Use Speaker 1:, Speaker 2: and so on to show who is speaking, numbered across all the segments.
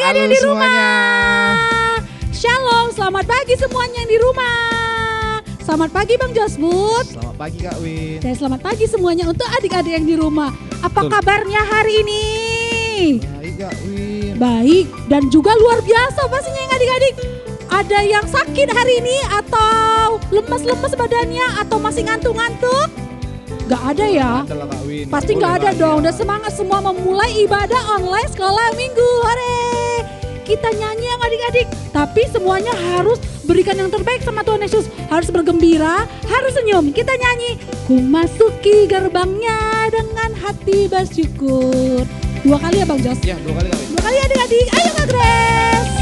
Speaker 1: Halo
Speaker 2: yang di
Speaker 1: semuanya.
Speaker 2: rumah. Shalom, selamat pagi semuanya yang di rumah. Selamat pagi Bang Josbud.
Speaker 1: Selamat pagi Kak Win.
Speaker 2: Dan selamat pagi semuanya untuk adik-adik yang di rumah. Apa
Speaker 1: Betul.
Speaker 2: kabarnya hari ini?
Speaker 1: Baik Kak Win.
Speaker 2: Baik, dan juga luar biasa pastinya yang adik-adik. Ada yang sakit hari ini atau lemes-lemes badannya atau masih ngantuk-ngantuk? Gak ada ya?
Speaker 1: Ada lah Kak Win.
Speaker 2: Pasti
Speaker 1: Boleh
Speaker 2: gak ada
Speaker 1: bahagia.
Speaker 2: dong. Udah semangat semua memulai ibadah online sekolah minggu. Hore! Kita nyanyi yang adik-adik. Tapi semuanya harus berikan yang terbaik sama Tuhan Yesus. Harus bergembira, harus senyum. Kita nyanyi. Ku masuki gerbangnya dengan hati bersyukur. 2 kali ya Bang Jos?
Speaker 1: Ya 2 kali Kak Win.
Speaker 2: 2 kali adik-adik. Ayo Kak Grace.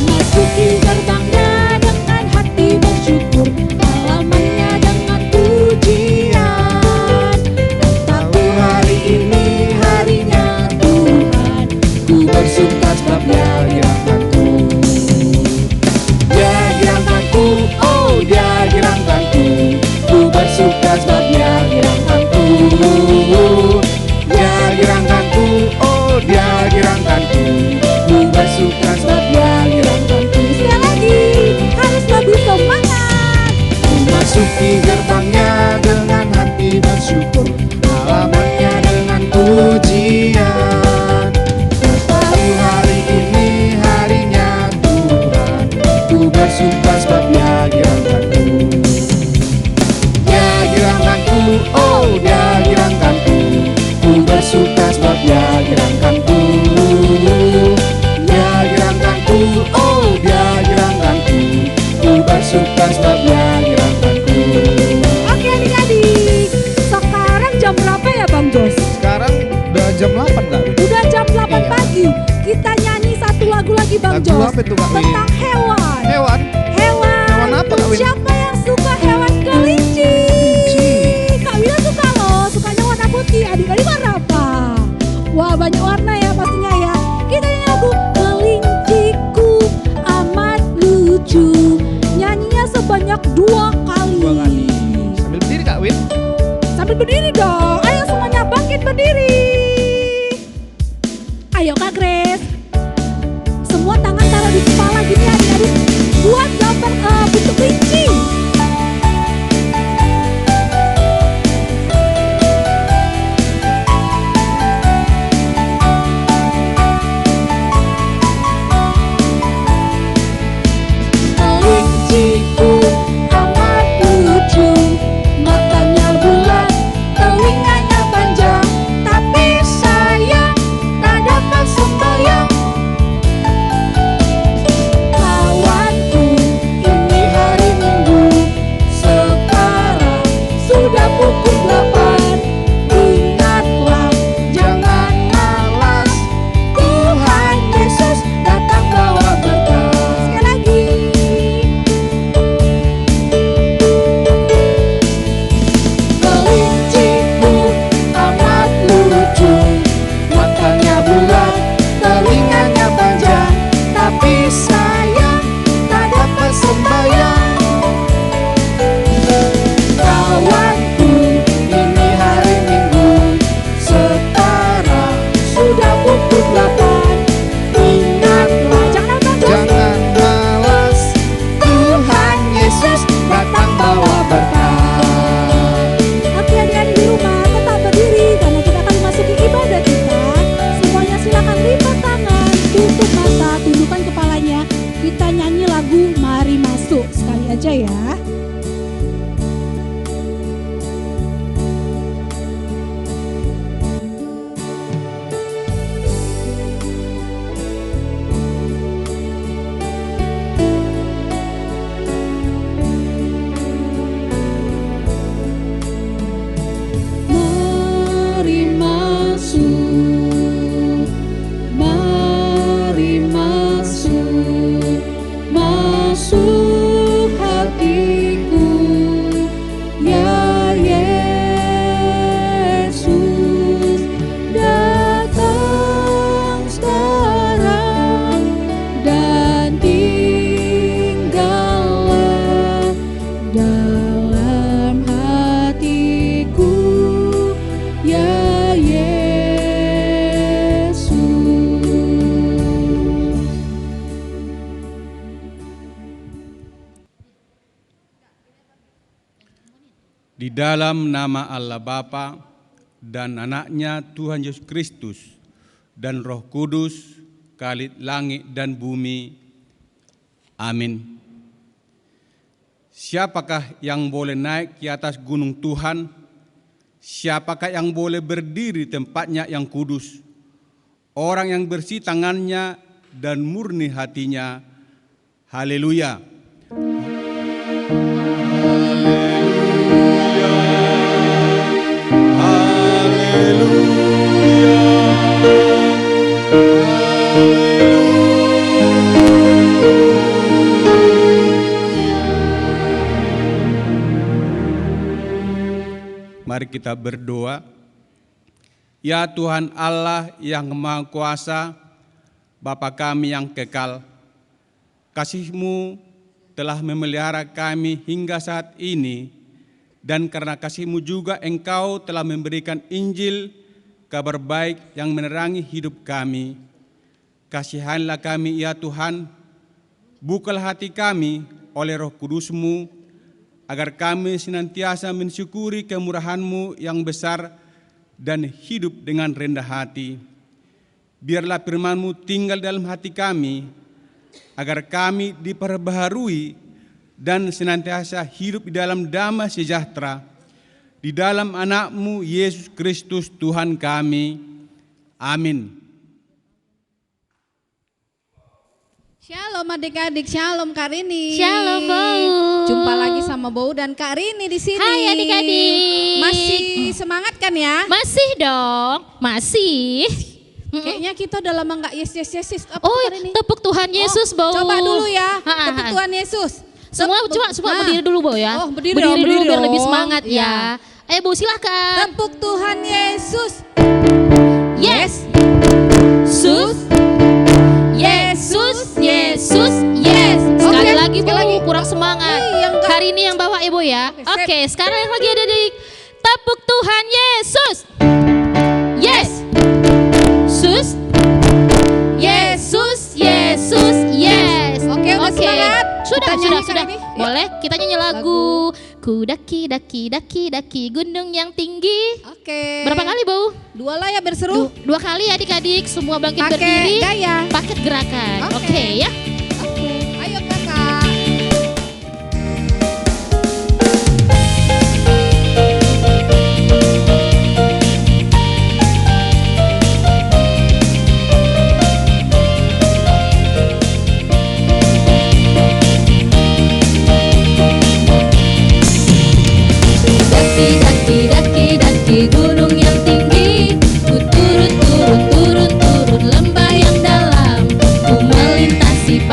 Speaker 2: Masuki gerbangnya dengan hati bersyukur, halamannya dengan pujian. Tahu hari ini harinya Tuhan, ku bersuka sebabnya girangkanku.
Speaker 1: Dia girangkanku, oh dia girangkanku. Ku bersuka sebabnya girangkanku. Dia girangkanku, oh dia girangkanku. Ku bersuka sebabnya girangkanku.
Speaker 2: Sekali lagi, harus lebih semangat.
Speaker 1: Ku masuki gerbangnya dengan hati bersyukur, halamannya dengan pujian. Tahu hari ini harinya Tuhan, ku bersuka sebabnya girangkanku. Dia girangkanku, oh dia girangkanku. Ku bersuka sebabnya girangkanku. Dia girangkanku, oh dia girangkanku. Ku bersuka sebabnya girangkanku.
Speaker 2: Oke adik-adik, sekarang jam berapa ya Bang Jos?
Speaker 1: Sekarang udah jam 8 Kak Win.
Speaker 2: Udah jam 8
Speaker 1: Iya.
Speaker 2: pagi. Kita nyanyi satu lagu lagi Bang
Speaker 1: Lagu
Speaker 2: Jos.
Speaker 1: apa itu, Kak Win?
Speaker 2: Tentang hewan.
Speaker 1: Hewan.
Speaker 2: Hewan.
Speaker 1: Hewan apa, Kak Win?
Speaker 2: Siapa yang suka hewan kelinci? Kak Wina suka loh, sukanya warna putih. Adik-adik warna apa? Wah banyak warna ya pastinya ya. Kita nyanyi lagu Kelinciku amat lucu. Nyanyinya sebanyak 2 kali.
Speaker 1: 2 kali. Sambil berdiri Kak Win.
Speaker 2: Sambil berdiri dong. Ayo semuanya bangkit berdiri. Ayo Kak Grace. Semua tangan taruh di kepala gini adik-adik. Buat gambar bentuk kelinci.
Speaker 3: dalam nama Allah Bapa dan anaknya Tuhan Yesus Kristus dan Roh Kudus, Khalid langit dan bumi. Amin. Siapakah yang boleh naik ke atas gunung Tuhan? Siapakah yang boleh berdiri di tempatnya yang kudus? Orang yang bersih tangannya dan murni hatinya. Haleluya. Mari kita berdoa. Ya Tuhan Allah yang Maha Kuasa, Bapa kami yang kekal, kasih-Mu telah memelihara kami hingga saat ini, dan karena kasih-Mu juga Engkau telah memberikan Injil, kabar baik yang menerangi hidup kami. Kasihanlah kami ya Tuhan, bukalah hati kami oleh Roh Kudus-Mu, agar kami senantiasa mensyukuri kemurahan-Mu yang besar dan hidup dengan rendah hati. Biarlah firman-Mu tinggal dalam hati kami, agar kami diperbaharui dan senantiasa hidup di dalam damai sejahtera, di dalam anak-Mu Yesus Kristus Tuhan kami. Amin.
Speaker 2: Shalom adik-adik, shalom Kak Rini.
Speaker 4: Shalom Bau.
Speaker 2: Jumpa lagi sama Bau dan Kak Rini di sini.
Speaker 4: Hai adik-adik.
Speaker 2: Masih semangat kan ya?
Speaker 4: Masih dong, masih.
Speaker 2: Kayaknya kita udah lama nggak yes. Apa
Speaker 4: Oh,
Speaker 2: Kak Rini?
Speaker 4: tepuk Tuhan Yesus Bau.
Speaker 2: Coba dulu ya,
Speaker 4: Ha, ha,
Speaker 2: tepuk
Speaker 4: ha.
Speaker 2: Tuhan Yesus.
Speaker 4: Semua berdiri dulu Bau ya.
Speaker 2: Oh, berdiri
Speaker 4: dulu
Speaker 2: dong.
Speaker 4: biar lebih semangat
Speaker 2: Ya.
Speaker 4: ya. Ayo Bau silakan.
Speaker 2: Tepuk Tuhan Yesus.
Speaker 4: Yes. Sus. Yesus, Yesus, yes. Sekali
Speaker 2: Oke,
Speaker 4: lagi
Speaker 2: sekali
Speaker 4: Bu,
Speaker 2: lagi.
Speaker 4: kurang semangat.
Speaker 2: Yang enggak.
Speaker 4: Hari ini yang bawa Ibu ya.
Speaker 2: Oke, sip.
Speaker 4: Oke, sekarang yang lagi ada di tepuk Tuhan Yesus. Yes. Sus. Yesus, Yesus, yes.
Speaker 2: Oke, udah semangat.
Speaker 4: Sudah,
Speaker 2: Kita nyanyi
Speaker 4: sudah.
Speaker 2: kali ini. Yuk.
Speaker 4: Boleh kita nyanyi lagu. Ku daki, daki gunung yang tinggi.
Speaker 2: Oke.
Speaker 4: Berapa kali Bau?
Speaker 2: 2 lah ya berseru.
Speaker 4: Dua kali adik-adik, semua bangkit
Speaker 2: Pakai
Speaker 4: berdiri.
Speaker 2: gaya.
Speaker 4: Paket gerakan.
Speaker 2: Oke.
Speaker 4: Oke ya.
Speaker 2: Oke. Ayo kakak.
Speaker 4: Daki gunung yang tinggi, ku turun lembah yang dalam, ku melintasi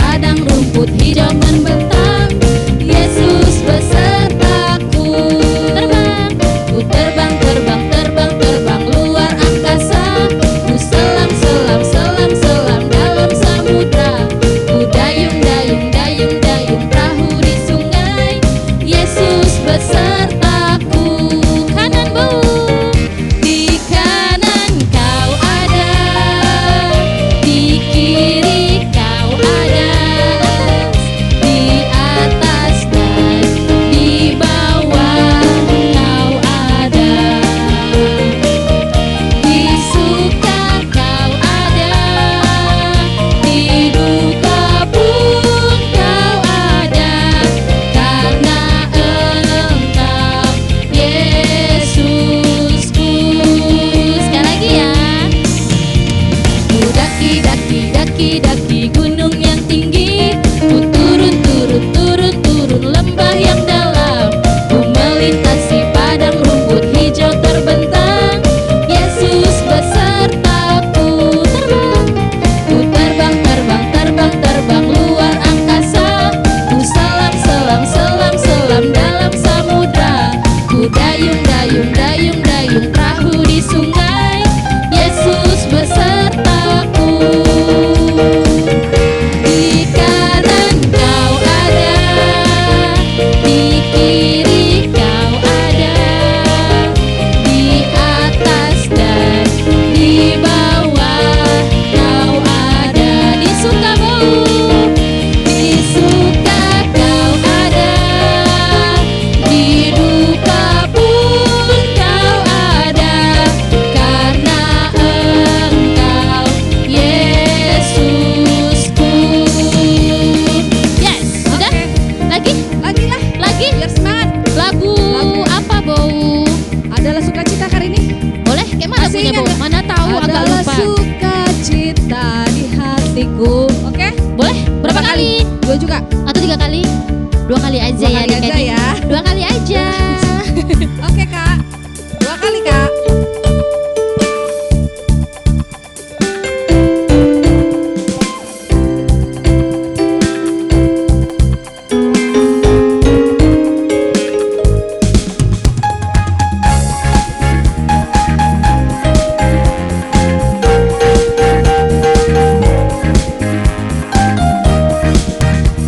Speaker 4: tahu agak
Speaker 2: Adalah
Speaker 4: lupa.
Speaker 2: sukacita di hatiku. Oke?
Speaker 4: Boleh? Berapa kali?
Speaker 2: 2 juga.
Speaker 4: Atau 3 kali? 2 kali aja
Speaker 2: 2
Speaker 4: ya
Speaker 2: kali aja
Speaker 4: adik-adik.
Speaker 2: ya.
Speaker 4: 2 kali aja.
Speaker 2: Oke Kak. 2 kali Kak.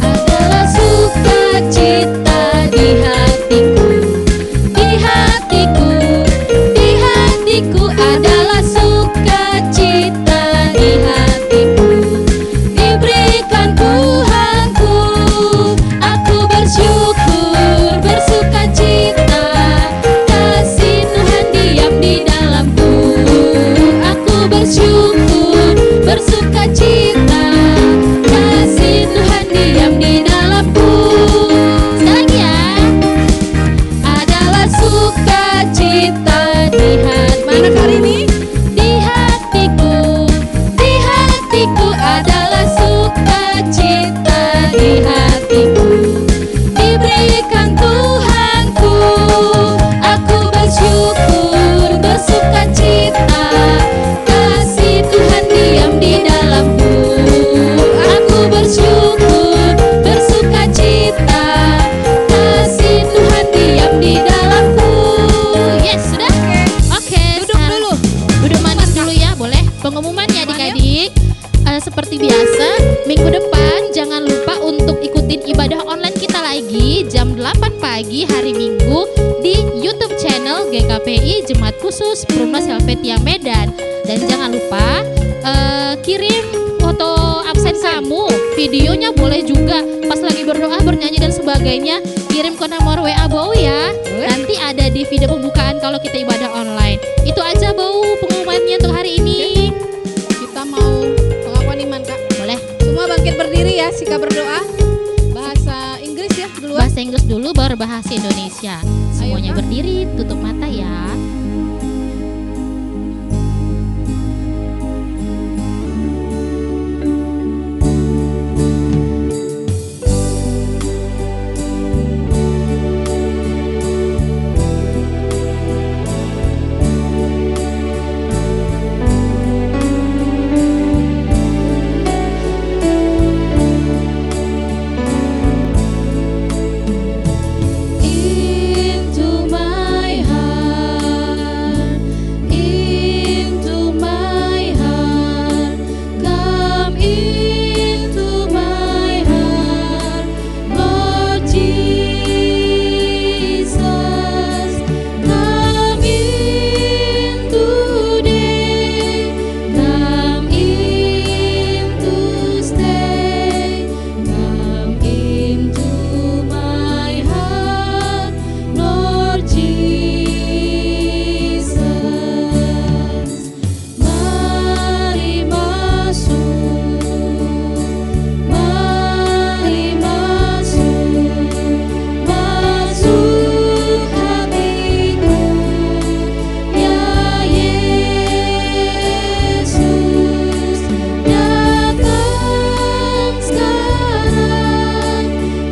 Speaker 4: Adalah sukacita di hatiku, di hatiku, di hatiku. Adalah sukacita di hatiku, diberikan Tuhanku. Aku bersyukur, bersukacita, kasih Tuhan diam di dalamku. Aku bersyukur, bersukacita, kasih Tuhan diam di dalamku. Sekali lagi ya. Adalah sukacita di hati.
Speaker 2: Mana Kak ini?
Speaker 4: Di hatiku, di hatiku. Adalah sukacita di hatiku, diberikan Tuhanku. Aku bersyukur, bersukacita, kasih Tuhan diam di dalamku. Aku bersyukur, bersukacita, kasih Tuhan diam di dalamku. Yes, sudah? Oke,
Speaker 2: Duduk
Speaker 4: sekarang
Speaker 2: dulu.
Speaker 4: duduk manis dulu ya, boleh? Pengumumannya adik-adik, seperti biasa, minggu depan jangan lupa untuk ikutin ibadah online kita lagi jam 8 pagi hari Minggu di YouTube channel GKPI Jemaat Khusus Perumnas Helvetia Medan. Dan jangan lupa kirim foto absen kamu, videonya boleh juga pas lagi berdoa, bernyanyi dan sebagainya. Kirim ke nomor WA Bau ya. Nanti ada di video pembukaan kalau kita ibadah online. Itu aja Bau pengumumannya untuk hari ini.
Speaker 2: Kita mau pengakuan iman Kak.
Speaker 4: Boleh.
Speaker 2: Semua bangkit berdiri ya, sikap berdoa. Bahasa Inggris ya duluan.
Speaker 4: Bahasa Inggris dulu baru bahasa Indonesia. Semuanya
Speaker 2: Kak.
Speaker 4: berdiri, tutup mata ya. Into my heart, into my heart, come into my heart, Lord Jesus, come in today, come in to stay, come into my heart, Lord Jesus. Mari masuk, masuk hatiku, ya Yesus, datang sekarang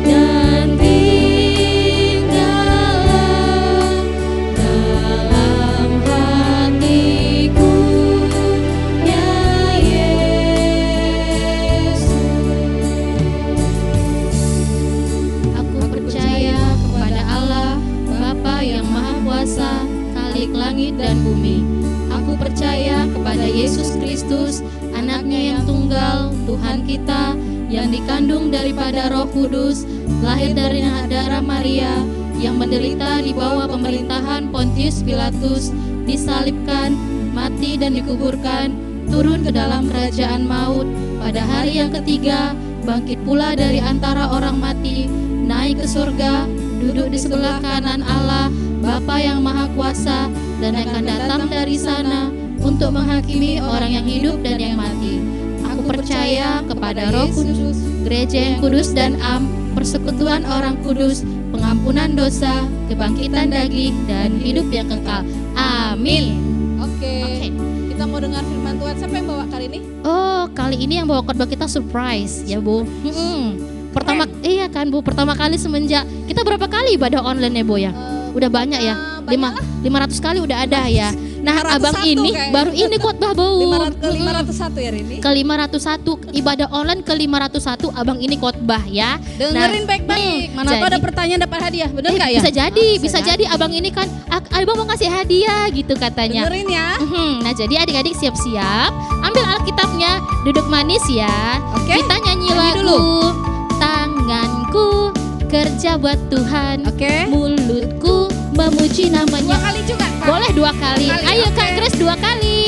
Speaker 4: dan tinggallah dalam hatiku, ya Yesus. Aku percaya kepada Allah, Bapa yang Maha Kuasa, Khalik langit dan bumi. Aku percaya kepada Yesus Kristus, anaknya yang tunggal, Tuhan kita, yang dikandung daripada Roh Kudus, lahir dari darah Maria, yang menderita di bawah pemerintahan Pontius Pilatus, disalibkan, mati dan dikuburkan, turun ke dalam kerajaan maut, pada hari yang ketiga, bangkit pula dari antara orang mati, naik ke surga, duduk di sebelah kanan Allah, Bapa yang Maha Kuasa, dan akan datang dari sana untuk menghakimi orang yang hidup dan yang mati. Aku percaya kepada Roh Kudus, gereja yang kudus dan am, persekutuan orang kudus, pengampunan dosa, kebangkitan daging, dan hidup yang kekal. Amin.
Speaker 2: Oke.
Speaker 4: Oke.
Speaker 2: Kita kita mau dengar firman Tuhan. Siapa yang bawa kali ini?
Speaker 4: Oh, kali ini yang bawa khotbah kita surprise ya Bu. Iya kan Bu, pertama kali semenjak kita berapa kali ibadah online ya Bu ya? Udah banyak ya. 500 kali udah ada ya. Nah, abang ini baru ini khotbah Bu.
Speaker 2: Ke 501 ya Rini?
Speaker 4: Ke 501 ibadah online ke 501 abang ini khotbah ya.
Speaker 2: Dengerin baik-baik. Mana tuh ada pertanyaan dapat hadiah, bener nggak ya?
Speaker 4: Bisa jadi abang ini kan abang mau kasih hadiah gitu katanya.
Speaker 2: Dengerin ya.
Speaker 4: Nah, jadi adik-adik siap-siap, ambil Alkitabnya, duduk manis ya.
Speaker 2: Oke.
Speaker 4: Kita nyanyi
Speaker 2: Nyanyi
Speaker 4: lagu
Speaker 2: dulu.
Speaker 4: Tanganku kerja buat Tuhan,
Speaker 2: Oke.
Speaker 4: mulutku memuji namanya.
Speaker 2: 2 kali juga Kak.
Speaker 4: Boleh 2 kali.
Speaker 2: 2 kali,
Speaker 4: Ayo
Speaker 2: oke.
Speaker 4: Kak Grace 2 kali.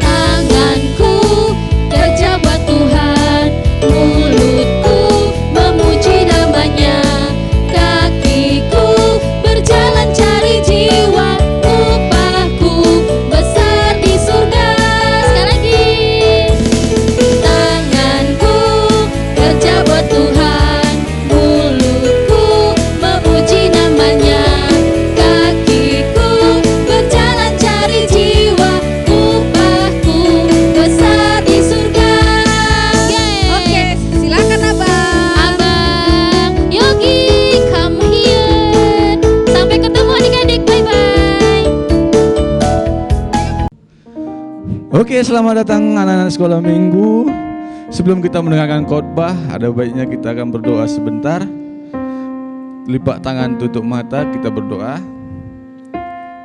Speaker 4: Tanganku kerja buat Tuhan, mulutku memuji namanya, kakiku berjalan cari jiwa, upahku besar di surga. Sekali lagi. Tanganku kerja buat Tuhan, mulutku memuji namanya, kakiku berjalan cari jiwa, upahku besar di surga.
Speaker 2: Oke, silakan Abang.
Speaker 4: Abang Yogi, come here. Sampai ketemu adik-adik, bye-bye.
Speaker 1: Oke, selamat datang anak-anak sekolah minggu. Sebelum kita mendengarkan khotbah, ada baiknya kita akan berdoa sebentar. Lipat tangan, tutup mata, kita berdoa.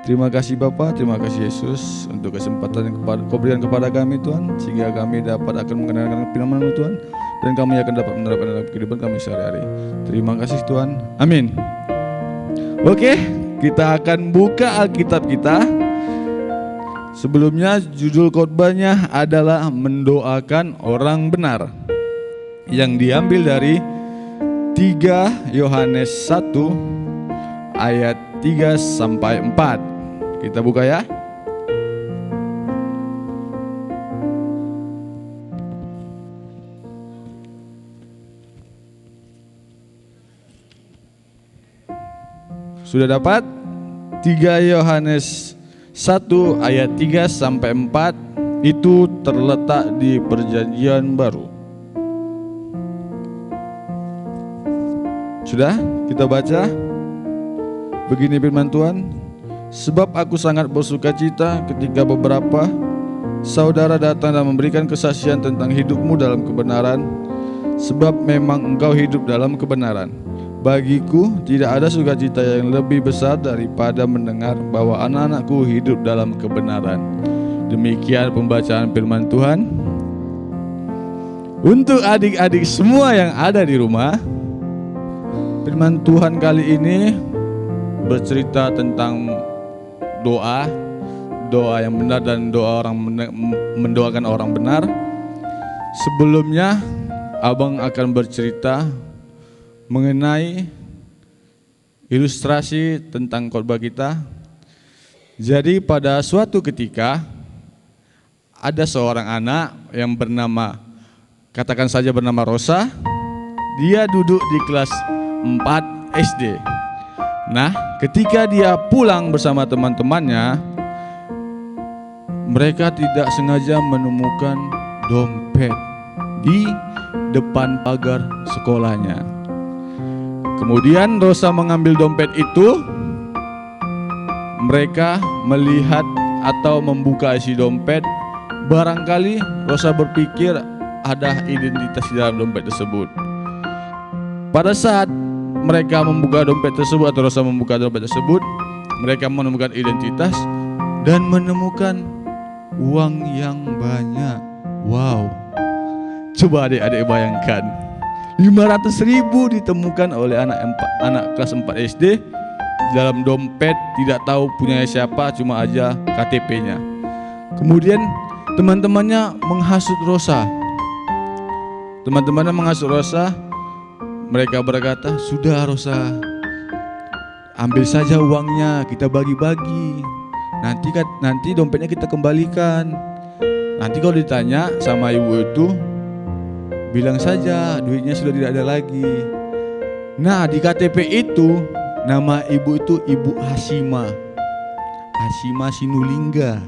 Speaker 1: Terima kasih Bapa, terima kasih Yesus untuk kesempatan yang Kau berikan kepada kami Tuhan, sehingga kami dapat akan mengenalkan firman-Mu Tuhan, dan kami akan dapat menerapkan dalam kehidupan kami sehari-hari. Terima kasih Tuhan, amin. Oke, kita akan buka Alkitab kita. Sebelumnya judul khotbahnya adalah mendoakan orang benar, yang diambil dari 3 Yohanes 1 ayat 3 sampai 4. Kita buka ya. Sudah dapat? 3 Yohanes 1 ayat 3 sampai 4 itu terletak di Perjanjian Baru. Sudah? Kita baca. Begini firman Tuhan. Sebab aku sangat bersukacita ketika beberapa saudara datang dan memberikan kesaksian tentang hidupmu dalam kebenaran, sebab memang engkau hidup dalam kebenaran. Bagiku tidak ada sukacita yang lebih besar daripada mendengar bahwa anak-anakku hidup dalam kebenaran. Demikian pembacaan firman Tuhan. Untuk adik-adik semua yang ada di rumah, firman Tuhan kali ini bercerita tentang doa yang benar dan mendoakan orang benar. Sebelumnya Abang akan bercerita mengenai ilustrasi tentang khotbah kita. Jadi pada suatu ketika ada seorang anak yang bernama, katakan saja bernama Rosa. Dia duduk di kelas 4 SD. Nah, ketika dia pulang bersama teman-temannya, mereka tidak sengaja menemukan dompet di depan pagar sekolahnya. Kemudian Rosa mengambil dompet itu. Mereka melihat atau membuka isi dompet. Barangkali Rosa berpikir ada identitas di dalam dompet tersebut. Pada saat mereka membuka dompet tersebut atau Rosa membuka dompet tersebut, mereka menemukan identitas dan menemukan uang yang banyak. Wow. Coba adik-adik bayangkan. 500.000 ditemukan oleh anak kelas 4 SD dalam dompet, tidak tahu punya siapa, cuma aja KTP-nya. Kemudian teman-temannya menghasut Rosa. Teman-temannya mengasuh Rosa. Mereka berkata, sudah Rosa, ambil saja uangnya, kita bagi-bagi. Nanti dompetnya kita kembalikan. Nanti kalau ditanya sama ibu itu, bilang saja duitnya sudah tidak ada lagi. Nah, di KTP itu nama ibu itu Ibu Hasima Sinulingga.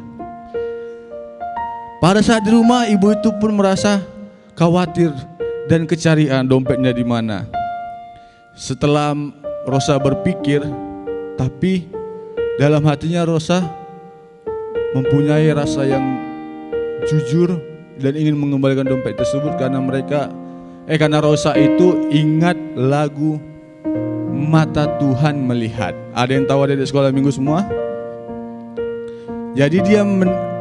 Speaker 1: Pada saat di rumah, ibu itu pun merasa khawatir dan kecarian dompetnya di mana. Setelah Rosa berpikir, tapi dalam hatinya Rosa mempunyai rasa yang jujur dan ingin mengembalikan dompet tersebut karena Rosa itu ingat lagu Mata Tuhan Melihat. Ada yang tahu adik sekolah minggu semua? Jadi dia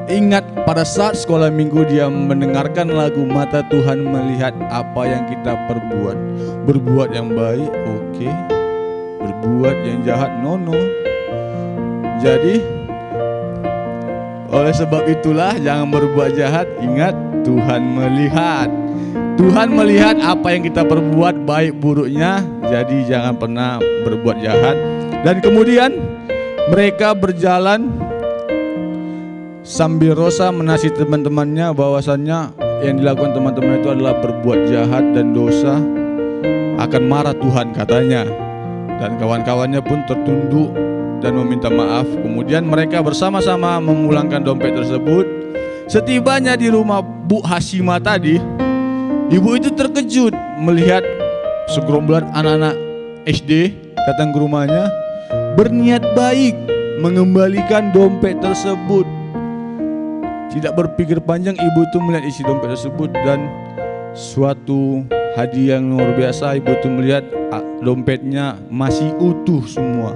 Speaker 1: ingat pada saat sekolah minggu dia mendengarkan lagu Mata Tuhan Melihat apa yang kita perbuat. Berbuat yang baik, oke. Berbuat yang jahat, no. Jadi oleh sebab itulah jangan berbuat jahat, ingat Tuhan melihat. Tuhan melihat apa yang kita perbuat baik buruknya, jadi jangan pernah berbuat jahat. Dan kemudian mereka berjalan sambil Rosa menasihati teman-temannya bahwasannya yang dilakukan teman-teman itu adalah berbuat jahat dan dosa, akan marah Tuhan katanya. Dan kawan-kawannya pun tertunduk dan meminta maaf. Kemudian mereka bersama-sama memulangkan dompet tersebut. Setibanya di rumah Bu Hasima tadi, ibu itu terkejut melihat segerombolan anak-anak SD datang ke rumahnya berniat baik mengembalikan dompet tersebut. Tidak berpikir panjang, ibu itu melihat isi dompet tersebut dan suatu hadiah yang luar biasa. Ibu itu melihat dompetnya masih utuh semua,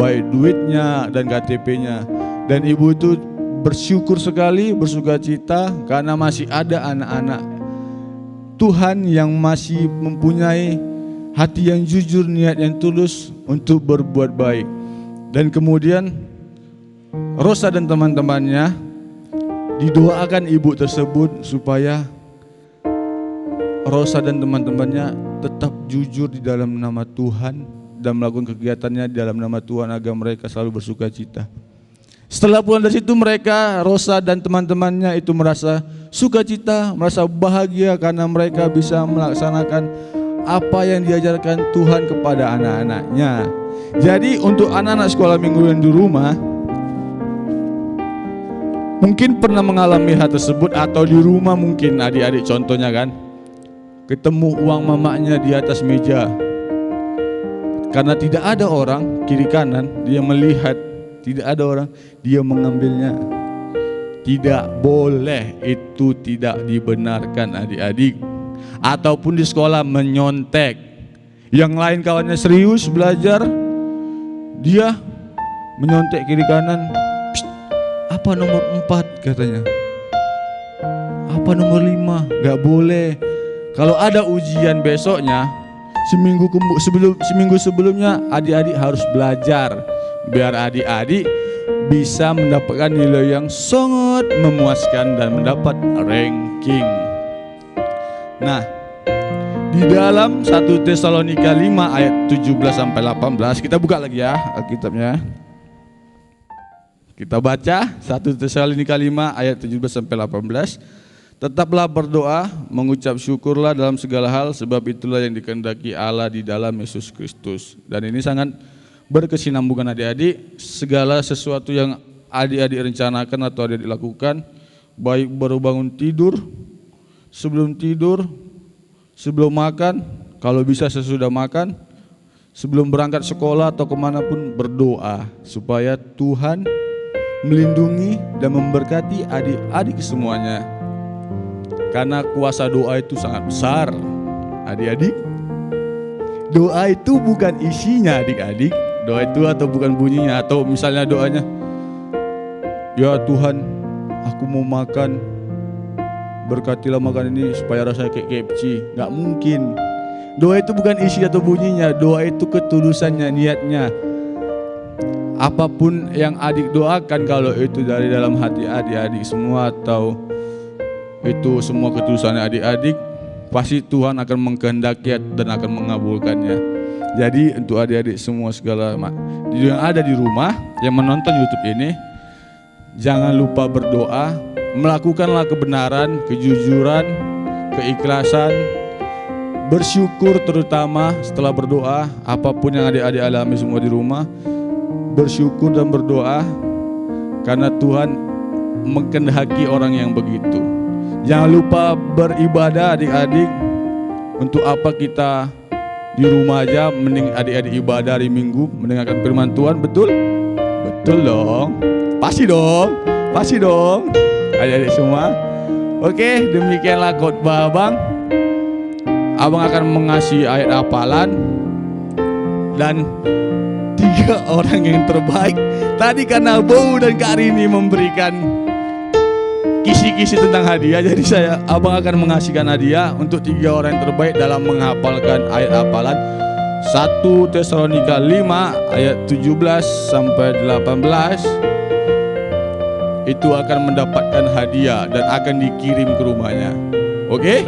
Speaker 1: baik duitnya dan KTP-nya. Dan ibu itu bersyukur sekali, bersukacita karena masih ada anak-anak Tuhan yang masih mempunyai hati yang jujur, niat yang tulus untuk berbuat baik. Dan kemudian Rosa dan teman-temannya didoakan ibu tersebut supaya Rosa dan teman-temannya tetap jujur di dalam nama Tuhan dan melakukan kegiatannya di dalam nama Tuhan agar mereka selalu bersukacita. Setelah pulang dari situ mereka, Rosa dan teman-temannya itu merasa sukacita, merasa bahagia karena mereka bisa melaksanakan apa yang diajarkan Tuhan kepada anak-anaknya. Jadi untuk anak-anak sekolah minggu yang di rumah, mungkin pernah mengalami hal tersebut atau di rumah mungkin adik-adik contohnya kan, ketemu uang mamanya di atas meja. Karena tidak ada orang kiri kanan, dia melihat tidak ada orang, dia mengambilnya. Tidak boleh, itu tidak dibenarkan adik-adik. Ataupun di sekolah menyontek. Yang lain kawannya serius belajar, dia menyontek kiri kanan. Psst, apa nomor 4 katanya? Apa nomor 5? Gak boleh. Kalau ada ujian besoknya, seminggu sebelumnya adik-adik harus belajar biar adik-adik bisa mendapatkan nilai yang sangat memuaskan dan mendapat ranking. Nah, di dalam 1 Tesalonika 5 ayat 17 sampai 18, kita buka lagi ya Alkitabnya. Kita baca 1 Tesalonika 5 ayat 17 sampai 18. Tetaplah berdoa, mengucap syukurlah dalam segala hal, sebab itulah yang dikehendaki Allah di dalam Yesus Kristus. Dan ini sangat berkesinambungan adik-adik. Segala sesuatu yang adik-adik rencanakan atau adik-adik lakukan, baik baru bangun tidur, sebelum makan, kalau bisa sesudah makan, sebelum berangkat sekolah atau kemanapun, berdoa supaya Tuhan melindungi dan memberkati adik-adik semuanya. Karena kuasa doa itu sangat besar adik-adik. Doa itu bukan isinya adik-adik, doa itu atau bukan bunyinya. Atau misalnya doanya, ya Tuhan aku mau makan, berkatilah makan ini supaya rasanya kayak KFC. Gak mungkin. Doa itu bukan isi atau bunyinya, doa itu ketulusannya, niatnya. Apapun yang adik doakan, kalau itu dari dalam hati adik-adik semua atau itu semua ketulusannya adik-adik, pasti Tuhan akan mengkehendaki dan akan mengabulkannya. Jadi untuk adik-adik semua segala yang ada di rumah yang menonton YouTube ini, jangan lupa berdoa, melakukanlah kebenaran, kejujuran, keikhlasan, bersyukur terutama setelah berdoa. Apapun yang adik-adik alami semua di rumah, bersyukur dan berdoa karena Tuhan mengkehendaki orang yang begitu. Jangan lupa beribadah adik-adik. Untuk apa kita di rumah aja, mending adik-adik ibadah hari Minggu mendengarkan firman Tuhan, betul? Betul dong. Pasti dong. Pasti dong. Adik-adik semua. Oke, demikianlah khotbah Abang. Abang akan mengasih ayat hafalan dan 3 orang yang terbaik. Tadi karena Bau dan Kak Rini memberikan kisi-kisi tentang hadiah, jadi Abang akan mengasihkan hadiah untuk 3 orang yang terbaik dalam menghafalkan ayat hafalan 1 Tesalonika 5 ayat 17 sampai 18. Itu akan mendapatkan hadiah dan akan dikirim ke rumahnya. Oke?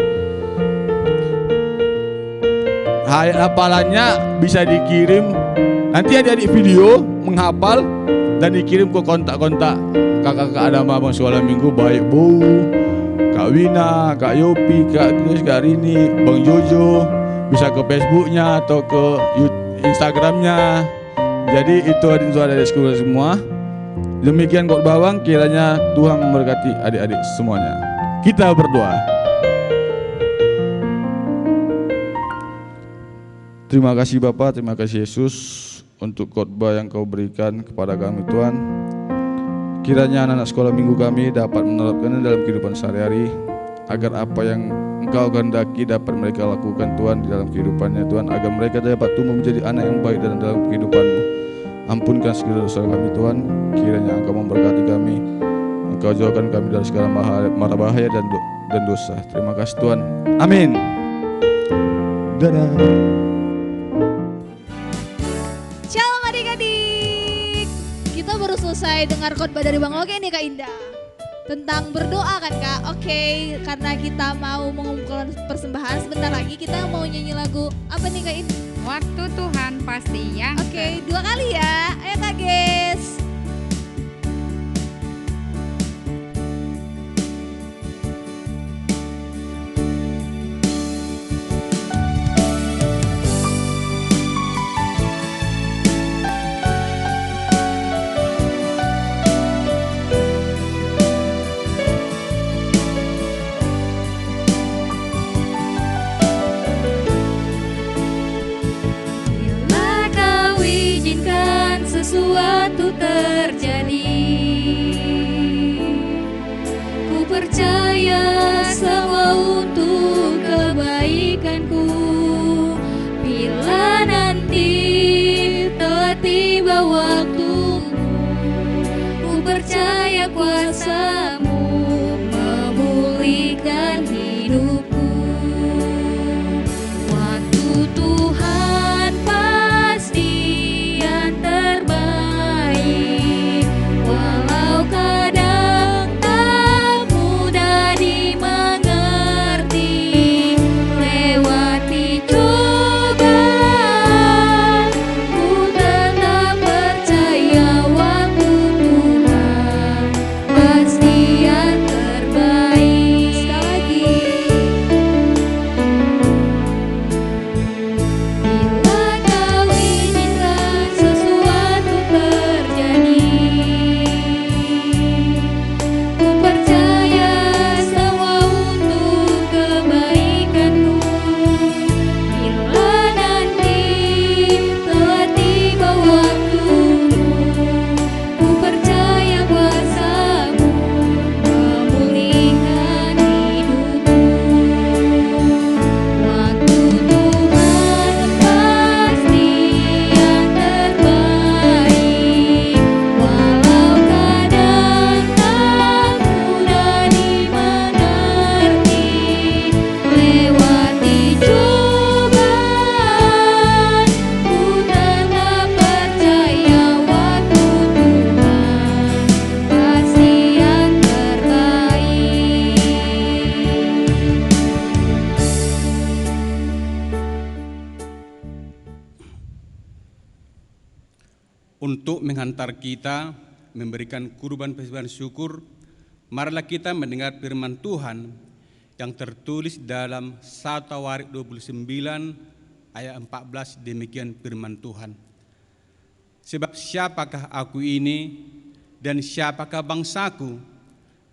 Speaker 1: Ayat hafalannya bisa dikirim. Nanti adik-adik video menghafal dan dikirim ke kontak-kontak kakak-kakak ada Abang Suara Minggu, baik Bu, Kak Wina, Kak Yopi, Kak Gus, Kak Rini, Bang Jojo. Bisa ke Facebooknya atau ke Instagramnya. Jadi itu adik-adik sekolah semua. Demikian khotbah Bang, kiranya Tuhan memberkati adik-adik semuanya. Kita berdoa. Terima kasih Bapak, terima kasih Yesus untuk khotbah yang Kau berikan kepada kami Tuhan. Kiranya anak-anak sekolah minggu kami dapat menerapkannya dalam kehidupan sehari-hari, agar apa yang Engkau kehendaki dapat mereka lakukan Tuhan di dalam kehidupannya Tuhan, agar mereka dapat tumbuh menjadi anak yang baik dalam kehidupan-Mu. Ampunkan segala dosa kami Tuhan, kiranya Engkau memberkati kami, Engkau jauhkan kami dari segala mara bahaya dan dosa. Terima kasih Tuhan, amin. Dadah.
Speaker 2: Shalom adik-adik. Kita baru selesai dengar khotbah dari Bang Oge nih Kak Indah. Tentang berdoa kan Kak? Oke, karena kita mau mengumpulkan persembahan, sebentar lagi kita mau nyanyi lagu apa nih Kak Indah?
Speaker 5: Waktu Tuhan pasti yang
Speaker 2: Oke, 2 kali ya. Ayo Kak Ges.
Speaker 4: Bila Kau izinkan sesuatu terjadi, ku percaya semua untuk kebaikanku. Bila nanti telah tiba waktumu, ku percaya kuasa-Mu memulihkan hidupku. Waktu Tuhan pasti yang terbaik, walau kadang tak mudah dimengerti. Lewati cobaan, ku tetap percaya waktu Tuhan pasti
Speaker 3: untuk menghantar kita memberikan kurban persembahan syukur, marilah kita mendengar firman Tuhan yang tertulis dalam 1 Tawarik 29 ayat 14. Demikian firman Tuhan. Sebab siapakah aku ini dan siapakah bangsaku,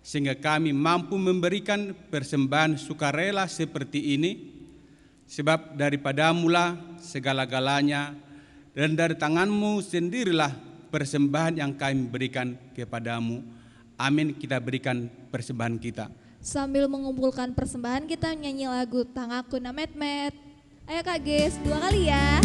Speaker 3: sehingga kami mampu memberikan persembahan sukarela seperti ini? Sebab daripadamulah segala-galanya, dan dari tanganmu sendirilah persembahan yang kami berikan kepadamu. Amin. Kita berikan persembahan kita.
Speaker 6: Sambil mengumpulkan persembahan, kita nyanyi lagu Tangaku na Met-met. Ayo Kak Ges, 2 kali ya.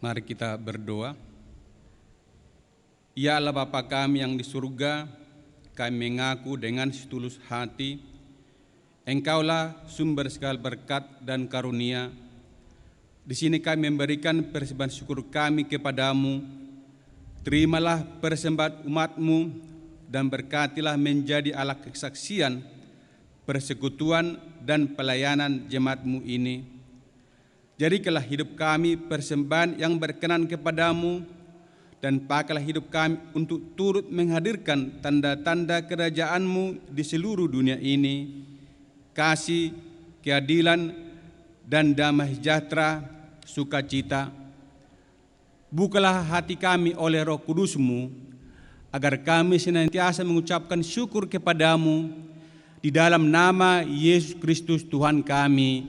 Speaker 3: Mari kita berdoa. Ya Allah Bapa kami yang di surga, kami mengaku dengan setulus hati, Engkaulah sumber segala berkat dan karunia. Di sini kami memberikan persembahan syukur kami kepadamu. Terimalah persembahan umat-Mu dan berkatilah menjadi alat kesaksian, persekutuan dan pelayanan jemaat-Mu ini. Jadikanlah hidup kami persembahan yang berkenan kepadamu, dan pakailah hidup kami untuk turut menghadirkan tanda-tanda kerajaan-Mu di seluruh dunia ini. Kasih, keadilan, dan damai sejahtera, sukacita. Bukalah hati kami oleh Roh Kudus-Mu, agar kami senantiasa mengucapkan syukur kepadamu, di dalam nama Yesus Kristus Tuhan kami.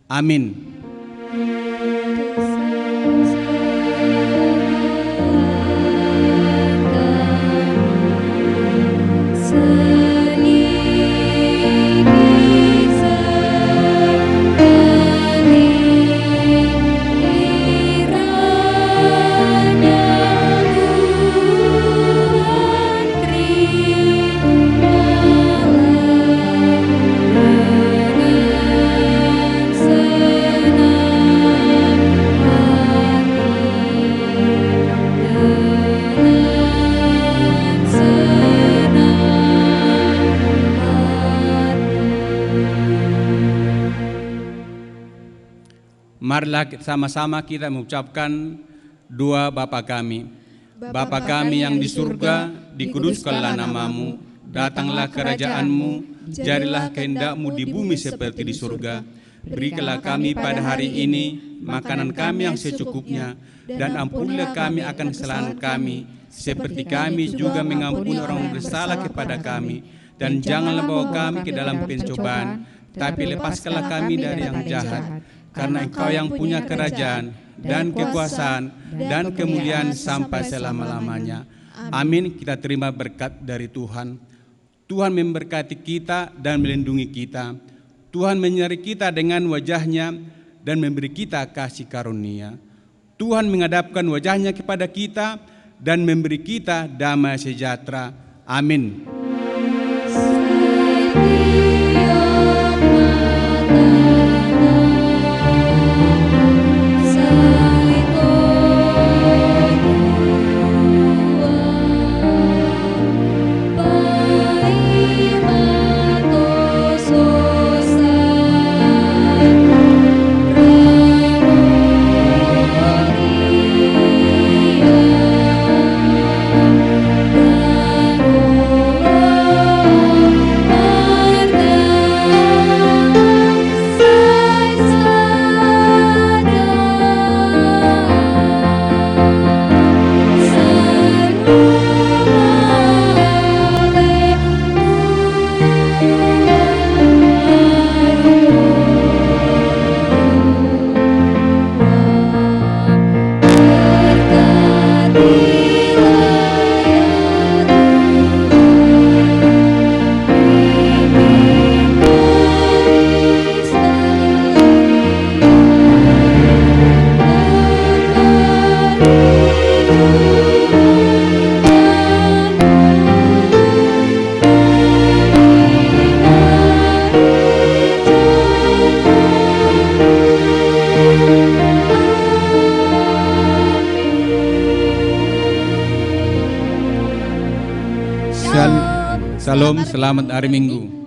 Speaker 3: Amin. Marilah sama-sama kita mengucapkan doa Bapa kami. Bapa kami yang di surga, dikuduskanlah namamu, datanglah kerajaan-Mu, jadilah kehendak-Mu di bumi seperti di surga. Berikanlah kami pada hari ini makanan kami yang secukupnya, dan ampunilah kami akan kesalahan kami, seperti kami juga mengampuni orang bersalah kepada kami. Dan janganlah bawa kami ke dalam pencobaan, tapi lepaskanlah kami dari yang jahat. Karena Engkau yang punya kerajaan dan kekuasaan dan kemuliaan sampai selama-lamanya. Amin. Kita terima berkat dari Tuhan. Tuhan memberkati kita dan melindungi kita. Tuhan menyertai kita dengan wajah-Nya dan memberi kita kasih karunia. Tuhan menghadapkan wajah-Nya kepada kita dan memberi kita damai sejahtera. Amin.
Speaker 6: Dan
Speaker 3: Salam, selamat hari Minggu.